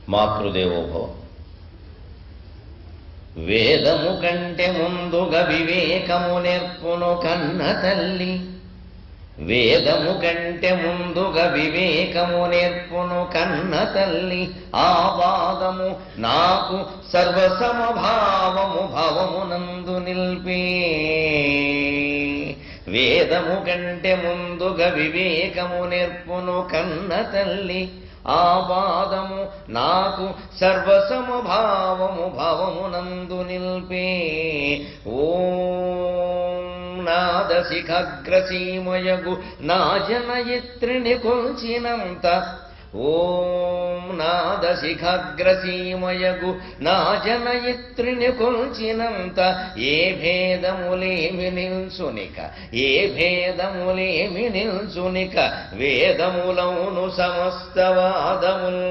మాతృదేవోభవ. వేదము కంటే ముందుగా వివేకము నేర్పును కన్న తల్లి, వేదము కంటే ముందుగా వివేకము నేర్పును కన్న తల్లి. ఆ వాదము నాకు సర్వసమభావము భవమునందు నిల్పే. వేదము కంటే ముందుగా వివేకము నేర్పును కన్న తల్లి, ఆ వాదము నాకు సర్వసమభావము భవమునందు నిల్పే. ఓం నాదశిఖగ్రసీమయగు నా జనయిత్రిని కొల్చినంత, ఓం నాదశిఖగ్రసీమయగు నా జనయిత్రిని కొల్చినంత, ఏ భేదములేమి నిల్చునిక, ఏ భేదములేమి నిల్చునిక, వేదములౌను సమస్తవాదముల్